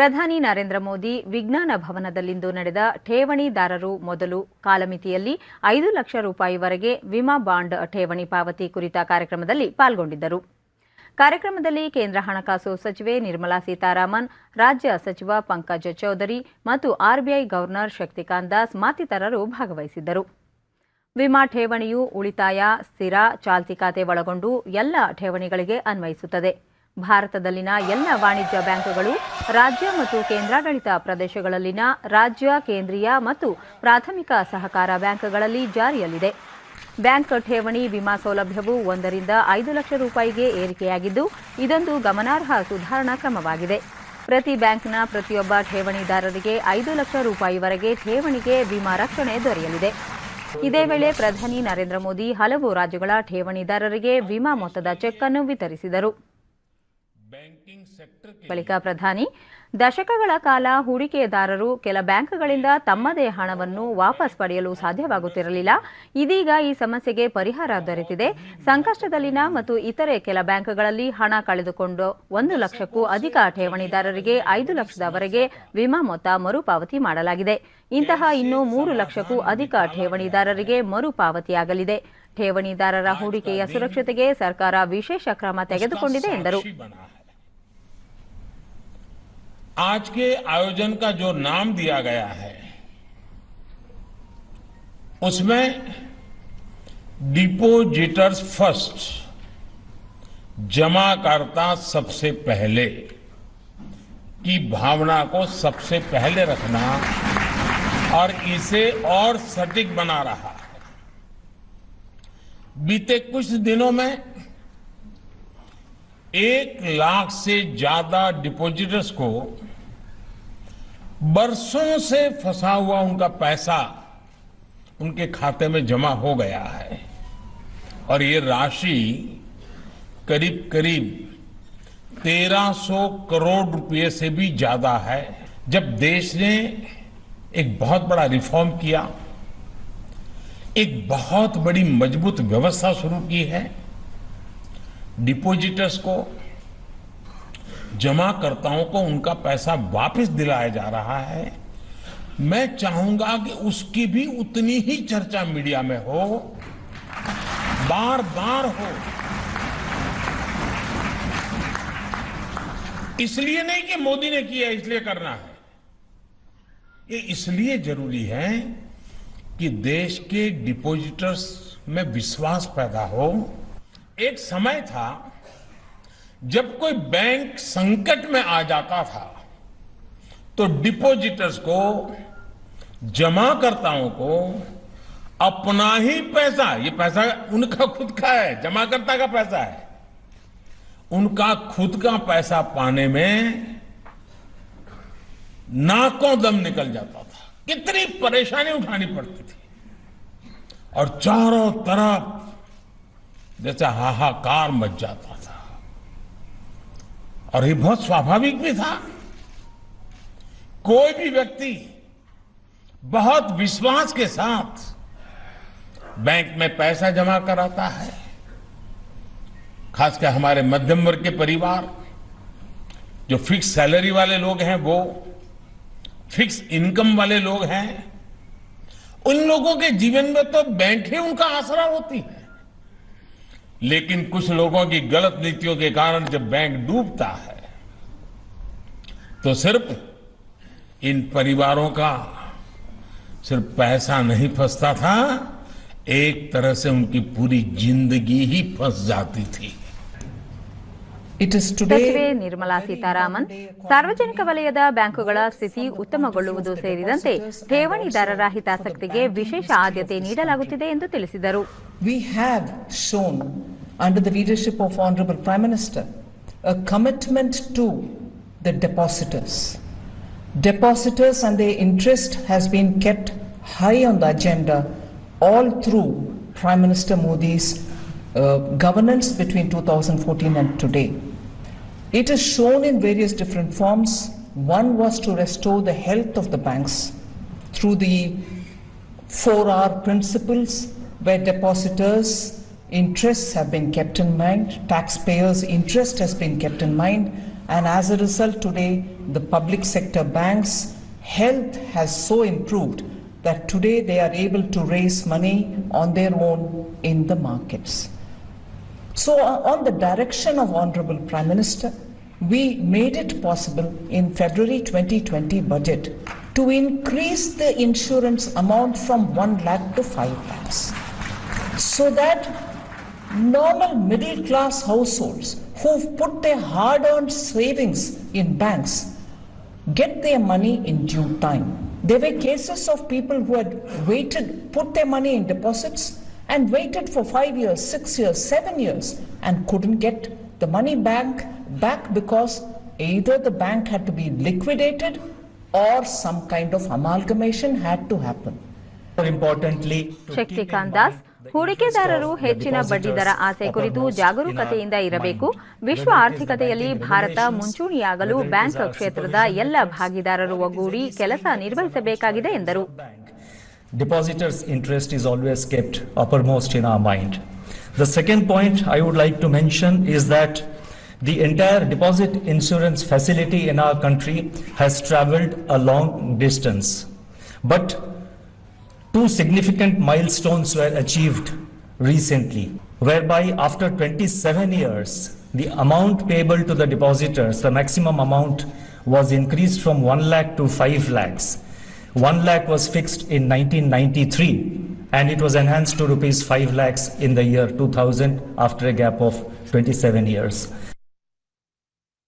ಪ್ರಧಾನಿ ನರೇಂದ್ರ ಮೋದಿ ವಿಜ್ಞಾನ ಭವನದಲ್ಲಿಂದು ನಡೆದ ಠೇವಣಿದಾರರು ಮೊದಲು ಕಾಲಮಿತಿಯಲ್ಲಿ 5 ಲಕ್ಷ ರೂಪಾಯಿವರೆಗೆ ವಿಮಾ ಬಾಂಡ್ ಠೇವಣಿ ಪಾವತಿ ಕುರಿತ ಕಾರ್ಯಕ್ರಮದಲ್ಲಿ ಪಾಲ್ಗೊಂಡಿದ್ದರು. ಕಾರ್ಯಕ್ರಮದಲ್ಲಿ ಕೇಂದ್ರ ಹಣಕಾಸು ಸಚಿವೆ ನಿರ್ಮಲಾ ಸೀತಾರಾಮನ್, ರಾಜ್ಯ ಸಚಿವ ಪಂಕಜ್ ಚೌಧರಿ ಮತ್ತು ಆರ್ಬಿಐ ಗವರ್ನರ್ ಶಕ್ತಿಕಾಂತ್ ದಾಸ್ ಮತ್ತಿತರರು ಭಾಗವಹಿಸಿದ್ದರು. ವಿಮಾ ಠೇವಣಿಯು ಉಳಿತಾಯ, ಸ್ಥಿರ, ಚಾಲ್ತಿ ಖಾತೆ ಒಳಗೊಂಡು ಎಲ್ಲ ಠೇವಣಿಗಳಿಗೆ ಅನ್ವಯಿಸುತ್ತದೆ. ಭಾರತದಲ್ಲಿನ ಎಲ್ಲ ವಾಣಿಜ್ಯ ಬ್ಯಾಂಕುಗಳು, ರಾಜ್ಯ ಮತ್ತು ಕೇಂದ್ರಾಡಳಿತ ಪ್ರದೇಶಗಳಲ್ಲಿನ ರಾಜ್ಯ, ಕೇಂದ್ರೀಯ ಮತ್ತು ಪ್ರಾಥಮಿಕ ಸಹಕಾರ ಬ್ಯಾಂಕ್ಗಳಲ್ಲಿ ಜಾರಿಯಲ್ಲಿದೆ. ಬ್ಯಾಂಕ್ ಠೇವಣಿ ವಿಮಾ ಸೌಲಭ್ಯವು 1 ರಿಂದ 5 ಲಕ್ಷ ರೂಪಾಯಿಗೆ ಏರಿಕೆಯಾಗಿದ್ದು, ಇದೊಂದು ಗಮನಾರ್ಹ ಸುಧಾರಣಾ ಕ್ರಮವಾಗಿದೆ. ಪ್ರತಿ ಬ್ಯಾಂಕ್ನ ಪ್ರತಿಯೊಬ್ಬ ಠೇವಣಿದಾರರಿಗೆ 5 ಲಕ್ಷ ರೂಪಾಯಿವರೆಗೆ ಠೇವಣಿಗೆ ವಿಮಾ ರಕ್ಷಣೆ ದೊರೆಯಲಿದೆ. ಇದೇ ವೇಳೆ ಪ್ರಧಾನಿ ನರೇಂದ್ರ ಮೋದಿ ಹಲವು ರಾಜ್ಯಗಳ ಠೇವಣಿದಾರರಿಗೆ ವಿಮಾ ಮೊತ್ತದ ಚೆಕ್ ಅನ್ನು ವಿತರಿಸಿದರು. ಬಳಿಕ ಪ್ರಧಾನಿ, ದಶಕಗಳ ಕಾಲ ಹೂಡಿಕೆದಾರರು ಕೆಲ ಬ್ಯಾಂಕ್ಗಳಿಂದ ತಮ್ಮದೇ ಹಣವನ್ನು ವಾಪಸ್ ಪಡೆಯಲು ಸಾಧ್ಯವಾಗುತ್ತಿರಲಿಲ್ಲ. ಇದೀಗ ಈ ಸಮಸ್ಯೆಗೆ ಪರಿಹಾರ ದೊರೆತಿದೆ. ಸಂಕಷ್ಟದಲ್ಲಿನ ಮತ್ತು ಇತರೆ ಕೆಲ ಬ್ಯಾಂಕ್ಗಳಲ್ಲಿ ಹಣ ಕಳೆದುಕೊಂಡು 1 ಲಕ್ಷಕ್ಕೂ ಅಧಿಕ ಠೇವಣಿದಾರರಿಗೆ 5 ಲಕ್ಷದವರೆಗೆ ವಿಮಾ ಮೊತ್ತ ಮರುಪಾವತಿ ಮಾಡಲಾಗಿದೆ. ಇಂತಹ ಇನ್ನೂ 3 ಲಕ್ಷಕ್ಕೂ ಅಧಿಕ ಠೇವಣಿದಾರರಿಗೆ ಮರುಪಾವತಿಯಾಗಲಿದೆ. ಠೇವಣಿದಾರರ ಹೂಡಿಕೆಯ ಸುರಕ್ಷತೆಗೆ ಸರ್ಕಾರ ವಿಶೇಷ ಕ್ರಮ ತೆಗೆದುಕೊಂಡಿದೆ ಎಂದರು. आज के आयोजन का जो नाम दिया गया है, उसमें डिपोजिटर्स फर्स्ट, जमाकर्ता सबसे पहले की भावना को सबसे पहले रखना और इसे और सटीक बना रहा है. बीते कुछ दिनों में 1 लाख से ज्यादा डिपोजिटर्स को बरसों से फंसा हुआ उनका पैसा उनके खाते में जमा हो गया है और ये राशि करीब करीब 1300 करोड़ रुपए से भी ज्यादा है. जब देश ने एक बहुत बड़ा रिफॉर्म किया, एक बहुत बड़ी मजबूत व्यवस्था शुरू की है, डिपोजिटर्स को, जमाकर्ताओं को उनका पैसा वापस दिलाया जा रहा है. मैं चाहूंगा कि उसकी भी उतनी ही चर्चा मीडिया में हो, बार बार हो. इसलिए नहीं कि मोदी ने किया इसलिए करना है, ये इसलिए जरूरी है कि देश के डिपोजिटर्स में विश्वास पैदा हो. एक समय था जब कोई बैंक संकट में आ जाता था तो डिपोजिटर्स को, जमाकर्ताओं को अपना ही पैसा, ये पैसा उनका खुद का है, जमाकर्ता का पैसा है, उनका खुद का पैसा पाने में नाकों दम निकल जाता था. कितनी परेशानी उठानी पड़ती थी और चारों तरफ जैसे हाहाकार मच जाता था. और ये बहुत स्वाभाविक भी था. कोई भी व्यक्ति बहुत विश्वास के साथ बैंक में पैसा जमा कराता है. खासकर हमारे मध्यम वर्ग के परिवार, जो फिक्स सैलरी वाले लोग हैं, वो फिक्स इनकम वाले लोग हैं, उन लोगों के जीवन में तो बैंक ही उनका आसरा होती है. लेकिन कुछ लोगों की गलत नीतियों के कारण जब बैंक डूबता है तो सिर्फ इन परिवारों का सिर्फ पैसा नहीं फंसता था, एक तरह से उनकी पूरी जिंदगी ही फंस जाती थी. ಸಚಿವೆ ನಿರ್ಮಲಾ ಸೀತಾರಾಮನ್, ಸಾರ್ವಜನಿಕ ವಲಯದ ಬ್ಯಾಂಕುಗಳ ಸ್ಥಿತಿ ಉತ್ತಮಗೊಳ್ಳುವುದು ಸೇರಿದಂತೆ ಠೇವಣಿದಾರರ ಹಿತಾಸಕ್ತಿಗೆ ವಿಶೇಷ ಆದ್ಯತೆ ನೀಡಲಾಗುತ್ತಿದೆ ಎಂದು ತಿಳಿಸಿದರು. We have shown under the leadership of Honorable Prime Minister a commitment to the depositors. Depositors and their interest has been kept high on the agenda all through Prime Minister Modi's governance between 2014 and today. It is shown in various different forms. One was to restore the health of the banks through the 4R principles, where depositors' interests have been kept in mind, taxpayers' interest has been kept in mind, and as a result today the public sector banks' health has so improved that today they are able to raise money on their own in the markets. So on the direction of Honorable Prime Minister, we made it possible in February 2020 budget to increase the insurance amount from 1 lakh to 5 lakhs, so that normal middle class households who've put their hard-earned savings in banks get their money in due time. There were cases of people who had waited, put their money in deposits and waited for 5 years, 6 years, 7 years and couldn't get the money back because either the bank had to be liquidated or some kind of amalgamation had to happen. More importantly, Shaktikanta Das, ಹೂಡಿಕೆದಾರರು ಹೆಚ್ಚಿನ ಬಡ್ಡಿದರ ಆಸೆ ಕುರಿತು ಜಾಗರೂಕತೆಯಿಂದ ಇರಬೇಕು. ವಿಶ್ವ ಆರ್ಥಿಕತೆಯಲ್ಲಿ Bharat ಮುಂಚೂಣಿಯಾಗಲು bank ಕ್ಷೇತ್ರದ ಎಲ್ಲ ಭಾಗಿದಾರರು ಒಗ್ಗೂಡಿ ಕೆಲಸ ನಿರ್ವಹಿಸಬೇಕಾಗಿದೆ ಎಂದರು. Depositors' interest is always kept uppermost in our mind. The second point I would like to mention is that the entire deposit insurance facility in our country has traveled a long distance. But two significant milestones were achieved recently, whereby after 27 years, the amount payable to the depositors, the maximum amount, was increased from 1 lakh to 5 lakhs. 1 lakh was fixed in 1993 and it was enhanced to rupees 5 lakhs in the year 2000 after a gap of 27 years.